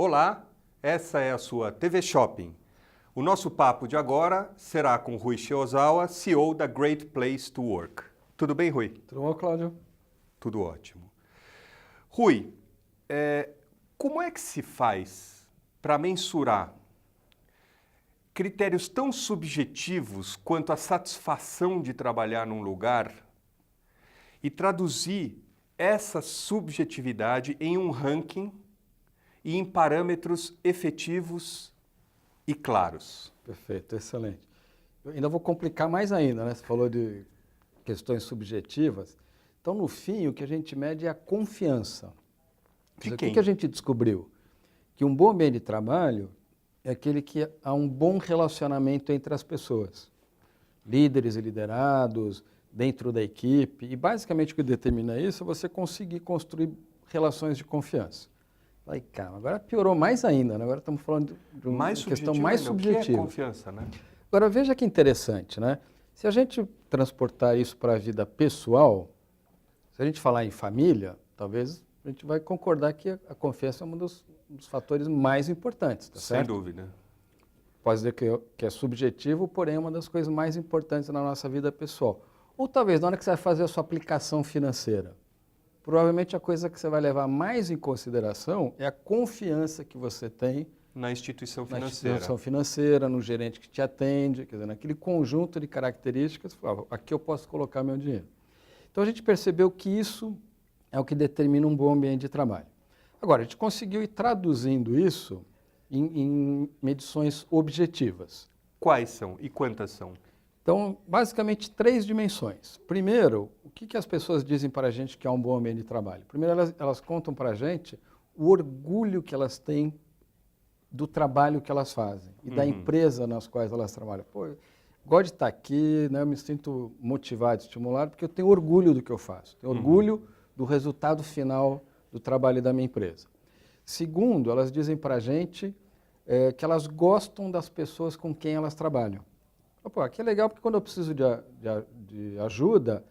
Olá, essa é a sua TV Shopping. O nosso papo de agora será com Rui Shiozawa, CEO da Great Place to Work. Tudo bem, Rui? Tudo bom, Cláudio? Tudo ótimo. Rui, como é que se faz para mensurar critérios tão subjetivos quanto a satisfação de trabalhar num lugar e traduzir essa subjetividade em um ranking e em parâmetros efetivos e claros? Perfeito, excelente. Eu ainda vou complicar mais ainda, né? Você falou de questões subjetivas. Então, no fim, o que a gente mede é a confiança. De O quem? que a gente descobriu? Que um bom ambiente de trabalho é aquele que há um bom relacionamento entre as pessoas. Líderes e liderados, dentro da equipe. E, basicamente, o que determina isso é você conseguir construir relações de confiança. Aí, cara, agora piorou mais ainda, né? Agora estamos falando de uma questão mais subjetiva. O que é confiança, né? Agora, veja que interessante, né? Se a gente transportar isso para a vida pessoal, se a gente falar em família, talvez a gente vai concordar que a confiança é um dos fatores mais importantes, tá certo? Sem dúvida. Pode dizer que é subjetivo, porém é uma das coisas mais importantes na nossa vida pessoal. Ou talvez na hora que você vai fazer a sua aplicação financeira. Provavelmente a coisa que você vai levar mais em consideração é a confiança que você tem na instituição financeira. Na instituição financeira, no gerente que te atende, quer dizer, naquele conjunto de características, aqui eu posso colocar meu dinheiro. Então a gente percebeu que isso é o que determina um bom ambiente de trabalho. Agora, a gente conseguiu ir traduzindo isso em medições objetivas. Quais são e quantas são? Então, basicamente, 3 dimensões. Primeiro, o que as pessoas dizem para a gente que é um bom ambiente de trabalho? Primeiro, elas contam para a gente o orgulho que elas têm do trabalho que elas fazem e da empresa nas quais elas trabalham. Pô, eu gosto de estar aqui, né, eu me sinto motivado, estimulado, porque eu tenho orgulho do que eu faço. Tenho orgulho do resultado final do trabalho da minha empresa. Segundo, elas dizem para a gente que elas gostam das pessoas com quem elas trabalham. Pô, aqui é legal porque quando eu preciso de ajuda,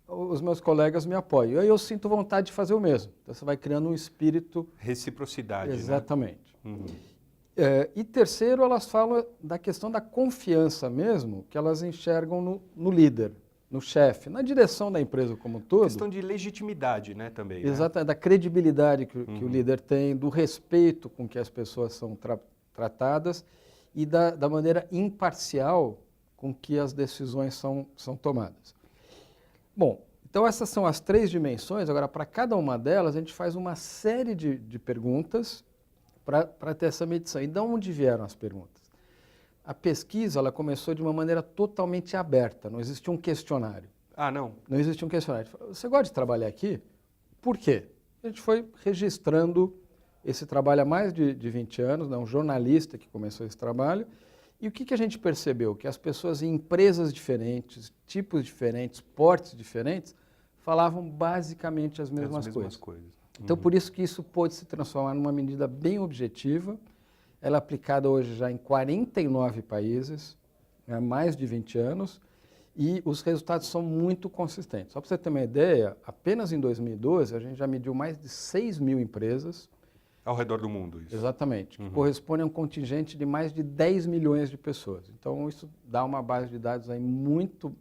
os meus colegas me apoiam. E aí eu sinto vontade de fazer o mesmo. Então você vai criando um espírito... Reciprocidade, Exatamente. Né? E terceiro, elas falam da questão da confiança mesmo, que elas enxergam no líder, no chefe, na direção da empresa como um todo. Questão de legitimidade, né, também. Exatamente, né? Da credibilidade que o líder tem, do respeito com que as pessoas são tratadas e da maneira imparcial com que as decisões são tomadas. Bom, então essas são as 3 dimensões. Agora, para cada uma delas, a gente faz uma série de perguntas para ter essa medição. E de onde vieram as perguntas? A pesquisa ela começou de uma maneira totalmente aberta, não existia um questionário. Ah, não? Não existia um questionário. Você gosta de trabalhar aqui? Por quê? A gente foi registrando esse trabalho há mais de 20 anos, né? Um jornalista que começou esse trabalho. E o que a gente percebeu? Que as pessoas em empresas diferentes, tipos diferentes, portes diferentes, falavam basicamente as mesmas coisas. Então, por isso que isso pôde se transformar numa medida bem objetiva. Ela é aplicada hoje já em 49 países, há mais de 20 anos, e os resultados são muito consistentes. Só para você ter uma ideia, apenas em 2012 a gente já mediu mais de 6 mil empresas. Ao redor do mundo, isso. Exatamente, que corresponde a um contingente de mais de 10 milhões de pessoas. Então, isso dá uma base de dados aí muito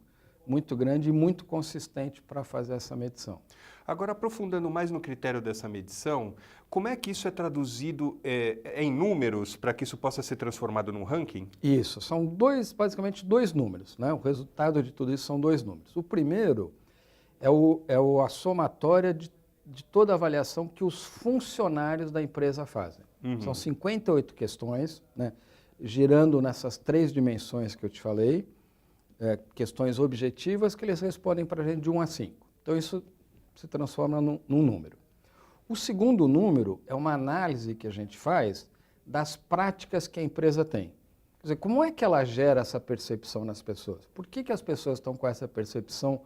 grande e muito consistente para fazer essa medição. Agora, aprofundando mais no critério dessa medição, como é que isso é traduzido em números para que isso possa ser transformado num ranking? Isso, são basicamente dois números, né? O resultado de tudo isso são 2 números. O primeiro é a somatória de toda a avaliação que os funcionários da empresa fazem. São 58 questões, né? Girando nessas 3 dimensões que eu te falei, questões objetivas que eles respondem para a gente de 1 a 5. Então, isso se transforma num número. O segundo número é uma análise que a gente faz das práticas que a empresa tem. Quer dizer, como é que ela gera essa percepção nas pessoas? Por que as pessoas estão com essa percepção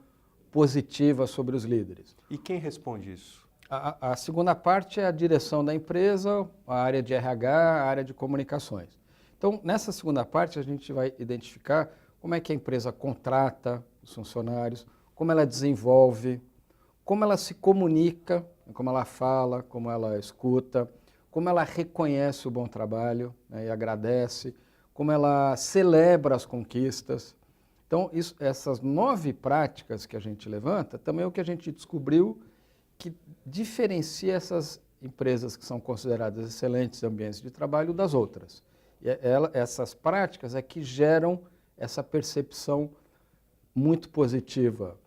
positiva sobre os líderes? E quem responde isso? A segunda parte é a direção da empresa, a área de RH, a área de comunicações. Então, nessa segunda parte, a gente vai identificar como é que a empresa contrata os funcionários, como ela desenvolve, como ela se comunica, como ela fala, como ela escuta, como ela reconhece o bom trabalho, né, e agradece, como ela celebra as conquistas. Então, essas 9 práticas que a gente levanta, também é o que a gente descobriu que diferencia essas empresas que são consideradas excelentes ambientes de trabalho das outras. E essas práticas é que geram essa percepção muito positiva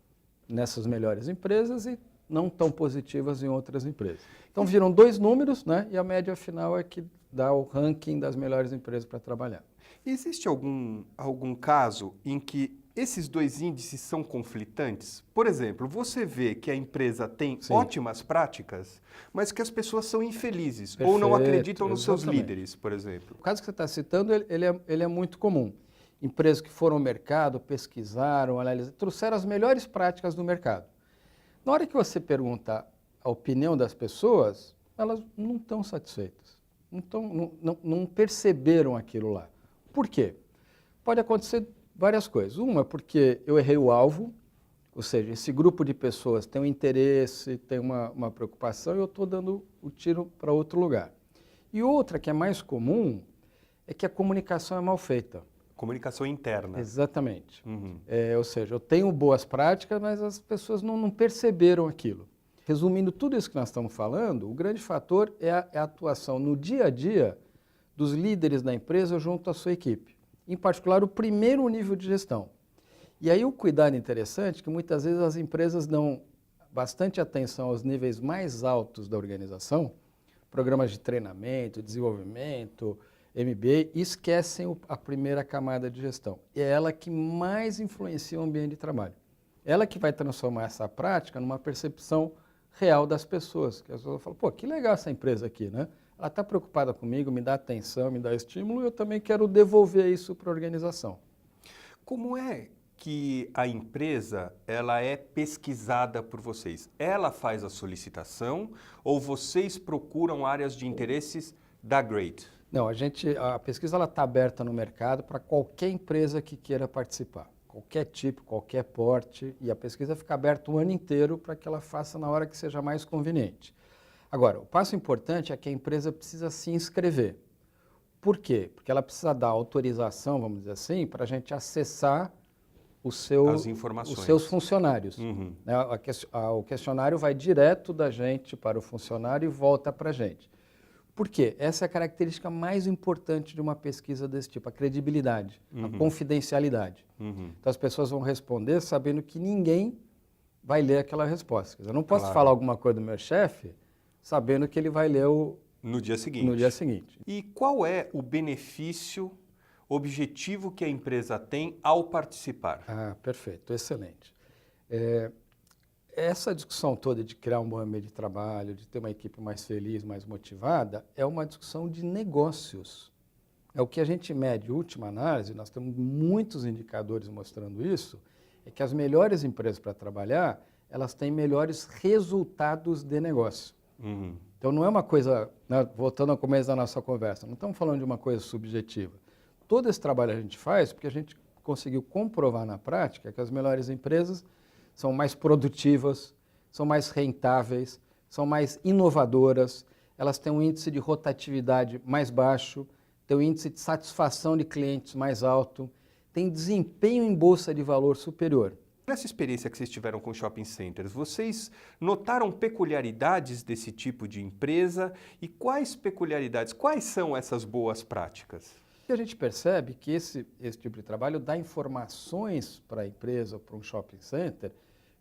nessas melhores empresas e não tão positivas em outras empresas. Então viram 2 números, né? E a média final é que dá o ranking das melhores empresas para trabalhar. Existe algum caso em que esses 2 índices são conflitantes? Por exemplo, você vê que a empresa tem Sim. ótimas práticas, mas que as pessoas são infelizes ou Perfeito, não acreditam nos seus exatamente. líderes, por exemplo. O caso que você está citando, ele é muito comum. Empresas que foram ao mercado, pesquisaram, analisaram, trouxeram as melhores práticas do mercado. Na hora que você pergunta a opinião das pessoas, elas não estão satisfeitas, não perceberam aquilo lá. Por quê? Pode acontecer várias coisas. Uma, porque eu errei o alvo, ou seja, esse grupo de pessoas tem um interesse, tem uma preocupação e eu estou dando o tiro para outro lugar. E outra, que é mais comum, é que a comunicação é mal feita. Comunicação interna. Exatamente. Uhum. Ou seja, eu tenho boas práticas, mas as pessoas não perceberam aquilo. Resumindo tudo isso que nós estamos falando, o grande fator é a atuação no dia a dia dos líderes da empresa junto à sua equipe. Em particular, o primeiro nível de gestão. E aí o cuidado interessante é que muitas vezes as empresas dão bastante atenção aos níveis mais altos da organização, programas de treinamento, desenvolvimento, MBA, e esquecem a primeira camada de gestão. É ela que mais influencia o ambiente de trabalho. Ela que vai transformar essa prática numa percepção real das pessoas. Que as pessoas falam, pô, que legal essa empresa aqui, né? Ela está preocupada comigo, me dá atenção, me dá estímulo, e eu também quero devolver isso para a organização. Como é que a empresa ela é pesquisada por vocês? Ela faz a solicitação ou vocês procuram áreas de interesses da Great? Não, a pesquisa está aberta no mercado para qualquer empresa que queira participar. Qualquer tipo, qualquer porte, e a pesquisa fica aberta o ano inteiro para que ela faça na hora que seja mais conveniente. Agora, o passo importante é que a empresa precisa se inscrever. Por quê? Porque ela precisa dar autorização, vamos dizer assim, para a gente acessar As informações. os seus funcionários. Uhum. O questionário vai direto da gente para o funcionário e volta para a gente. Por quê? Essa é a característica mais importante de uma pesquisa desse tipo, a credibilidade, a confidencialidade. Uhum. Então as pessoas vão responder sabendo que ninguém vai ler aquela resposta. Quer dizer, eu não posso Claro. falar alguma coisa do meu chefe sabendo que ele vai ler No dia seguinte. no dia seguinte. E qual é o benefício objetivo que a empresa tem ao participar? Ah, perfeito, excelente. Essa discussão toda de criar um bom ambiente de trabalho, de ter uma equipe mais feliz, mais motivada, é uma discussão de negócios. É o que a gente mede, última análise, nós temos muitos indicadores mostrando isso, é que as melhores empresas para trabalhar, elas têm melhores resultados de negócio. Uhum. Então não é uma coisa, né, voltando ao começo da nossa conversa, não estamos falando de uma coisa subjetiva. Todo esse trabalho a gente faz porque a gente conseguiu comprovar na prática que as melhores empresas são mais produtivas, são mais rentáveis, são mais inovadoras, elas têm um índice de rotatividade mais baixo, têm um índice de satisfação de clientes mais alto, têm desempenho em bolsa de valor superior. Nessa experiência que vocês tiveram com shopping centers, vocês notaram peculiaridades desse tipo de empresa? E quais peculiaridades, quais são essas boas práticas? E a gente percebe que esse tipo de trabalho dá informações para a empresa, para um shopping center,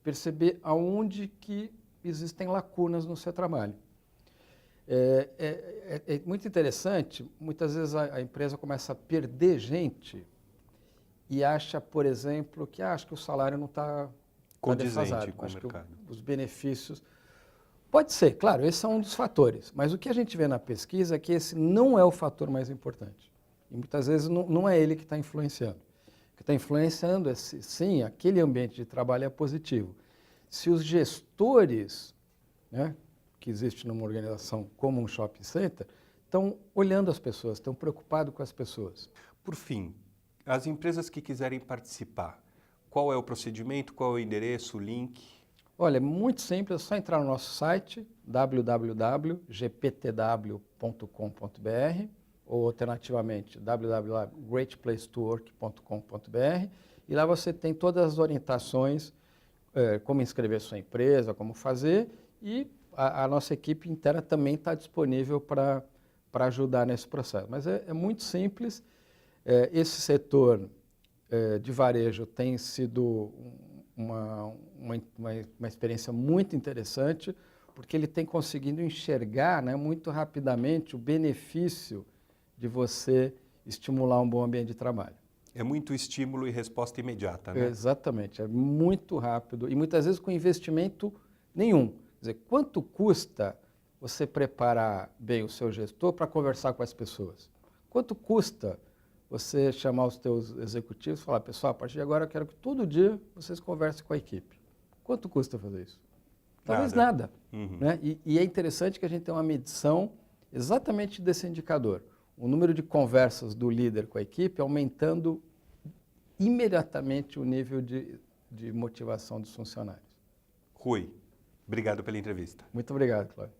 perceber aonde que existem lacunas no seu trabalho. É muito interessante, muitas vezes a empresa começa a perder gente e acha, por exemplo, que acho que o salário não está Condizente com o acho mercado. que os benefícios... Pode ser, claro, esse é um dos fatores, mas o que a gente vê na pesquisa é que esse não é o fator mais importante. E muitas vezes não é ele que está influenciando. O que está influenciando é, sim, aquele ambiente de trabalho é positivo. Se os gestores, né, que existe numa organização como um shopping center, estão olhando as pessoas, estão preocupados com as pessoas. Por fim, as empresas que quiserem participar, qual é o procedimento, qual é o endereço, o link? Olha, é muito simples, é só entrar no nosso site, www.gptw.com.br ou alternativamente www.greatplacetowork.com.br e lá você tem todas as orientações, como inscrever sua empresa, como fazer e a nossa equipe inteira também está disponível para ajudar nesse processo. Mas é muito simples, esse setor de varejo tem sido uma experiência muito interessante, porque ele tem conseguido enxergar, né, muito rapidamente o benefício de você estimular um bom ambiente de trabalho. É muito estímulo e resposta imediata, né? Exatamente, é muito rápido e muitas vezes com investimento nenhum. Quer dizer, quanto custa você preparar bem o seu gestor para conversar com as pessoas? Quanto custa você chamar os teus executivos e falar, pessoal, a partir de agora eu quero que todo dia vocês conversem com a equipe. Quanto custa fazer isso? Talvez nada. Uhum. Né? E é interessante que a gente tenha uma medição exatamente desse indicador. O número de conversas do líder com a equipe aumentando imediatamente o nível de motivação dos funcionários. Rui, obrigado pela entrevista. Muito obrigado, Cláudio.